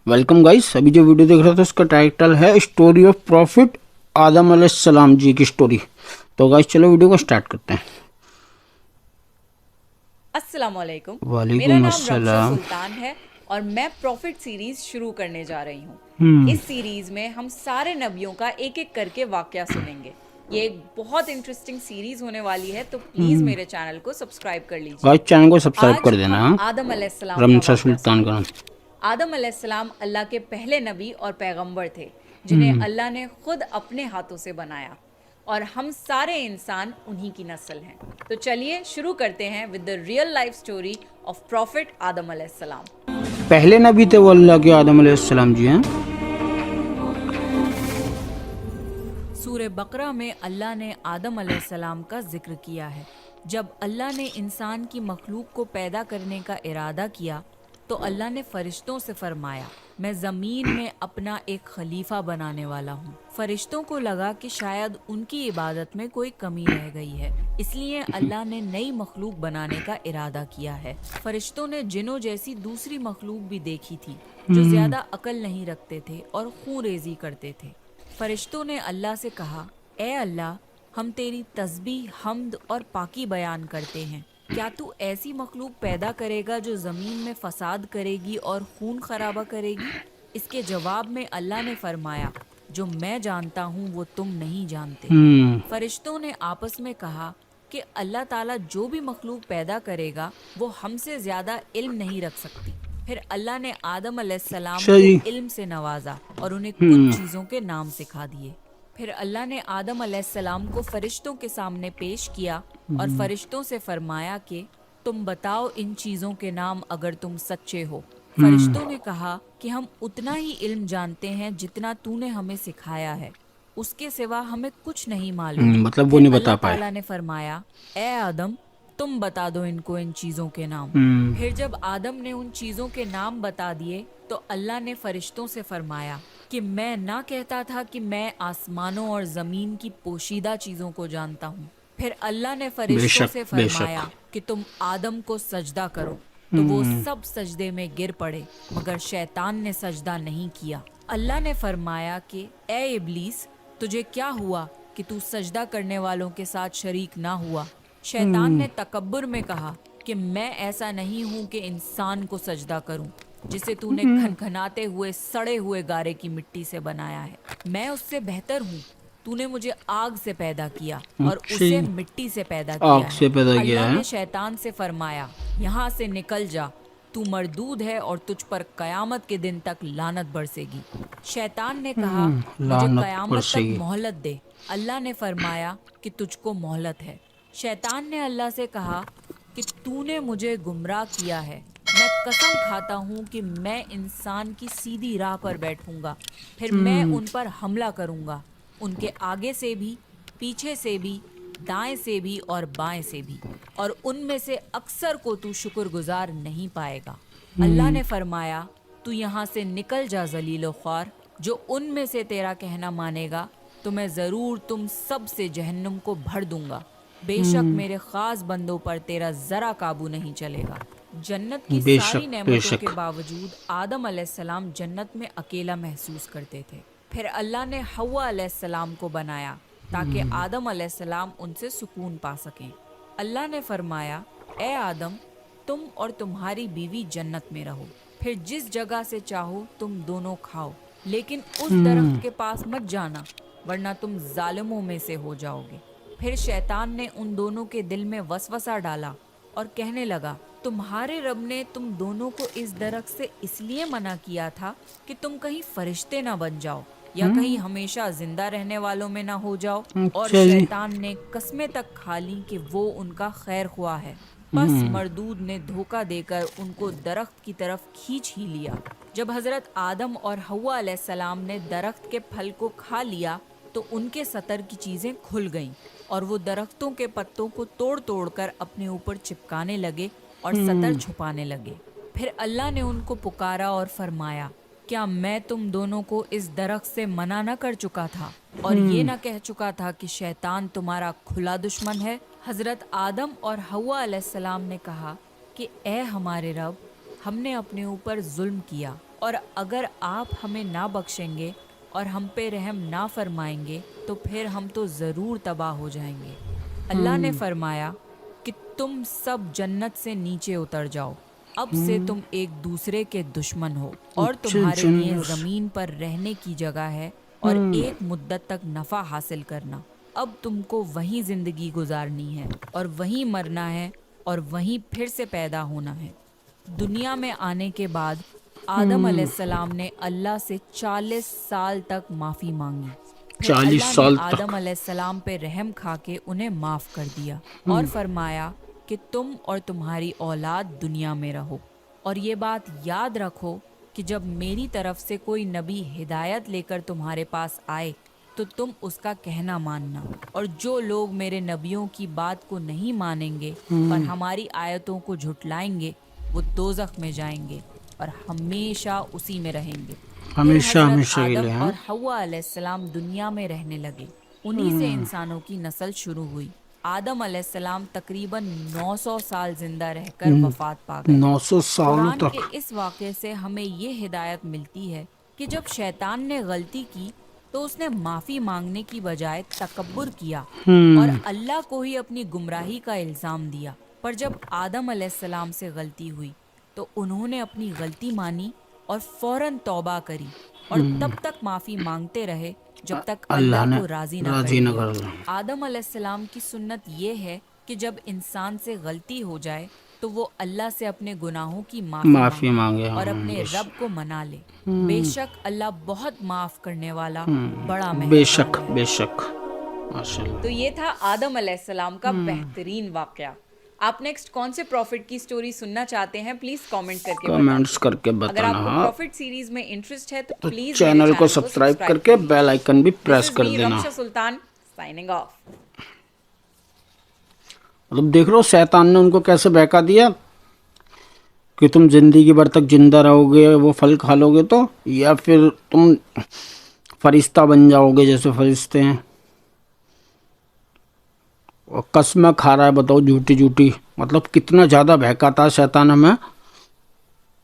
Welcome guys. अभी जो video देख रहे थे उसका टाइटल है स्टोरी ऑफ प्रॉफिट आदम अलैहिस्सलाम जी की स्टोरी। तो गाइस चलो वीडियो को स्टार्ट करते हैं। अस्सलामुअलैकुम। मेरा वालेकुम नाम रमशा अस्सलाम। सुल्तान है और मैं प्रॉफिट सीरीज शुरू करने जा रही हूँ। हम्म। इस सीरीज में हम सारे नबियों का एक एक करके वाकया सुनेंगे। ये एक बहुत इंटरेस्टिंग सीरीज होने वाली है, तो प्लीज मेरे चैनल को सब्सक्राइब कर लीजिए। गाइस चैनल को सब्सक्राइब आज कर देना। हम हाँ? आदम अलैहिस्सलाम का रमशा वाकया सुल्तान का सुनेंगे। नाम। आदम अलैहिस्सलाम अल्लाह के पहले नबी और पैगंबर थे, जिन्हें हम्म। अल्लाह ने खुद अपने हाथों से बनाया, और हम सारे इंसान उन्हीं की नस्ल हैं। तो चलिए शुरू करते हैं with the real life story of prophet Adam अलैहिस्सलाम। पहले नबी थे वो अल्लाह के, आदम अलैहिस्सलाम जी हैं। सूरह बकरा में अल्लाह ने आदम अलैहिस्सलाम का जिक्र किया है। जब अल्लाह ने इंसान की मखलूक को पैदा करने का इरादा किया तो अल्लाह ने फरिश्तों से फरमाया, मैं ज़मीन में अपना एक खलीफा बनाने वाला हूँ। फरिश्तों को लगा कि शायद उनकी इबादत में कोई कमी रह गई है, इसलिए अल्लाह ने नई मखलूक बनाने का इरादा किया है। फरिश्तों ने जिनों जैसी दूसरी मखलूक भी देखी थी, जो ज़्यादा अकल नहीं रखते थे और खून रेजी करते थे। फरिश्तों ने अल्लाह से कहा, ए अल्लाह, हम तेरी तस्बीह, हम्द और पाकी बयान करते हैं। क्या तू ऐसी मखलूक पैदा करेगा जो ज़मीन में फसाद करेगी और खून खराबा करेगी? इसके जवाब में अल्लाह ने फरमाया, जो मैं जानता हूँ वो तुम नहीं जानते। हम्म। फरिश्तों ने आपस में कहा कि अल्लाह ताला जो भी मखलूक पैदा करेगा वो हमसे ज़्यादा इल्म नहीं रख सकती। फिर अल्लाह ने आदम अलैहिस्सलाम अच्छा को जी। इल्म से नवाजा और उन्हें कुछ हम्म। चीज़ों के नाम सिखा दिए। फिर अल्लाह ने आदम अलैहिस्सलाम को फरिश्तों के सामने पेश किया और फरिश्तों से फरमाया कि तुम बताओ इन चीज़ों के नाम अगर तुम सच्चे हो। फरिश्तों ने कहा कि हम उतना ही इल्म जानते हैं जितना तूने हमें सिखाया है, उसके सिवा हमें कुछ नहीं मालूम। मतलब वो फिर नहीं बता अल्लाह पाए। ताला ने फरमाया, ए आदम, तुम बता दो इनको इन चीज़ों के नाम। हम्म। फिर जब आदम ने उन चीज़ों के नाम बता दिए तो अल्लाह ने फरिश्तों से फरमाया कि मैं ना कहता था कि मैं आसमानों और ज़मीन की पोशीदा चीज़ों को जानता हूँ। फिर अल्लाह ने फरिश्तों बेशक से बेशक। फरमाया कि तुम आदम को सजदा करो, तो वो सब सजदे में गिर पड़े, मगर शैतान ने सजदा नहीं किया। अल्लाह ने फरमाया कि ए इब्लीस, तुझे क्या हुआ कि तू सजदा करने वालों के साथ शरीक ना हुआ? शैतान ने तकब्बुर में कहा कि मैं ऐसा नहीं हूँ कि इंसान को सजदा करूं, जिसे तूने खनखनाते हुए सड़े हुए गारे की मिट्टी से बनाया है। मैं उससे बेहतर हूँ। तूने मुझे आग से पैदा किया और अच्छा उसे जी। मिट्टी से पैदा किया आग है। से पैदा किया अल्लाह है। ने शैतान से फरमाया, यहाँ से निकल जा, तू मरदूद है और तुझ पर कयामत के दिन तक लानत बरसेगी। शैतान ने कहा, मुझे लानत पर कयामत तक सही। मोहलत दे। अल्लाह ने फरमाया कि तुझको मोहलत है। शैतान ने अल्लाह से कहा कि तूने मुझे गुमराह किया है। मैं कसम खाता हूँ कि मैं इंसान की सीधी राह पर बैठूंगा, फिर मैं उन पर हमला करूंगा, उनके आगे से भी, पीछे से भी, दाएं से भी और बाएं से भी, और उनमें से अक्सर को तू शुक्रगुजार नहीं पाएगा। अल्लाह ने फरमाया, तू यहाँ से निकल जा जलीलो ख्वार। जो उनमें से तेरा कहना मानेगा तो मैं ज़रूर तुम सब से जहन्नुम को भर दूंगा। बेशक मेरे खास बंदों पर तेरा ज़रा काबू नहीं चलेगा। जन्नत की सारी बेशक नेमतों के बेशक। बावजूद आदम अलैहिस्सलाम जन्नत में अकेला महसूस करते थे। फिर अल्लाह ने हव्वा अलैहिस्सलाम को बनाया ताकि आदम अलैहिस्सलाम उनसे सुकून पा सकें। अल्लाह ने फरमाया, ए आदम, तुम और तुम्हारी बीवी जन्नत में रहो, फिर जिस जगह से चाहो तुम दोनों खाओ, लेकिन उस दरख्त के पास मत जाना, वरना तुम जालिमों में से हो जाओगे। फिर शैतान ने उन दोनों के दिल में वसवसा डाला और कहने लगा, तुम्हारे रब ने तुम दोनों को इस दरख्त से इसलिए मना किया था कि तुम कहीं फरिश्ते ना बन जाओ या कहीं हमेशा जिंदा रहने वालों में ना हो जाओ। और अच्छा जी। शैतान ने कस्में तक खा ली कि वो उनका खैर ख्वाह है। बस मरदूद ने धोखा देकर उनको दरख्त की तरफ खींच ही लिया। जब हजरत आदम और हव्वा अलैहिस्सलाम ने दरख्त के फल को खा लिया तो उनके सतर की चीजें खुल गईं और वो दरख्तों के पत्तों को तोड़ तोड़ कर अपने ऊपर चिपकाने लगे और सतर छुपाने लगे। फिर अल्लाह ने उनको पुकारा और फरमाया, क्या मैं तुम दोनों को इस दरख्त से मना न कर चुका था और ये न कह चुका था कि शैतान तुम्हारा खुला दुश्मन है? हजरत आदम और हव्वा अलैहिस्सलाम ने कहा कि ए हमारे रब, हमने अपने ऊपर जुल्म किया اور اگر آپ ہمیں نہ بخشیں گے اور ہم پہ رحم نہ فرمائیں گے تو پھر ہم تو ضرور تباہ ہو جائیں گے۔ اللہ نے فرمایا کہ تم سب جنت سے نیچے اتر جاؤ، اب سے تم ایک دوسرے کے دشمن ہو اور تمہارے لیے زمین پر رہنے کی جگہ ہے اور ایک مدت تک نفع حاصل کرنا۔ اب تم کو وہیں زندگی گزارنی ہے اور وہیں مرنا ہے اور وہیں پھر سے پیدا ہونا ہے۔ دنیا میں آنے کے بعد آدم علیہ السلام نے اللہ سے 40 سال تک معافی مانگی، پھر 40 اللہ سال نے آدم علیہ السلام پہ رحم کھا کے انہیں معاف کر دیا اور فرمایا کہ تم اور تمہاری اولاد دنیا میں رہو، اور یہ بات یاد رکھو کہ جب میری طرف سے کوئی نبی ہدایت لے کر تمہارے پاس آئے تو تم اس کا کہنا ماننا، اور جو لوگ میرے نبیوں کی بات کو نہیں مانیں گے اور ہماری آیتوں کو جھٹلائیں گے وہ دوزخ میں جائیں گے اور ہمیشہ اسی میں رہیں گے۔ ہمیشہ پھر ہمیشہ حضرت کے آدم لیے۔ اور حوا علیہ السلام دنیا میں رہنے لگے، انہی سے انسانوں کی نسل شروع ہوئی۔ آدم علیہ السلام تقریباً 900 سال زندہ رہ کر وفات پا گئے۔ 900 سالوں قرآن تک۔ کے اس واقعے سے ہمیں یہ ہدایت ملتی ہے کہ جب شیطان نے غلطی کی تو اس نے معافی مانگنے کی بجائے تکبر کیا اور اللہ کو ہی اپنی گمراہی کا الزام دیا، پر جب آدم علیہ السلام سے غلطی ہوئی تو انہوں نے اپنی غلطی مانی اور فوراً توبہ کری اور تب تک معافی مانگتے رہے جب تک اللہ کو راضی نہ کر لیا۔ آدم علیہ السلام کی سنت یہ ہے کہ جب انسان سے غلطی ہو جائے تو وہ اللہ سے اپنے گناہوں کی معافی مانگے اور اپنے رب کو منا لے۔ بے شک اللہ بہت معاف کرنے والا، بڑا بے مہربان شک ہے۔ بے شک، ماشاء اللہ۔ تو یہ تھا آدم علیہ السلام کا بہترین واقعہ۔ آپ نیکسٹ کون سے پروفٹ کی سٹوری سننا چاہتے ہیں پلیز کامنٹ کر کے کمنٹس کر کے اگر آپ کو بتانا، پروفٹ سیریز میں انٹرسٹ ہے تو پلیز چینل کو سبسکرائب کر کے بیل آئیکن بھی پریس کر دینا۔ رمشا سلطان سائننگ آف۔ مطلب دیکھ لو شیطان نے ان کو کیسے بہکا دیا کہ تم زندگی بھر تک زندہ رہو گے، وہ پھل کھا لو گے تو، یا پھر تم فرشتہ بن جاؤ گے جیسے فرشتے ہیں۔ اور قسمیں کھا رہا ہے، بتاؤ جھوٹی جھوٹی، مطلب کتنا زیادہ بہکاتا ہے شیطان ہمیں۔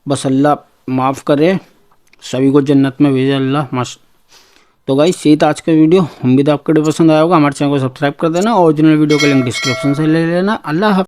بس اللہ معاف کرے، سبھی کو جنت میں بھیجے اللہ۔ تو گائس یہی تھا آج کا ویڈیو، امید آپ کو پسند آیا ہوگا۔ ہمارے چینل کو سبسکرائب کر دینا، اوریجنل ویڈیو کا لنک ڈسکرپشن سے لے لینا۔ اللہ حافظ۔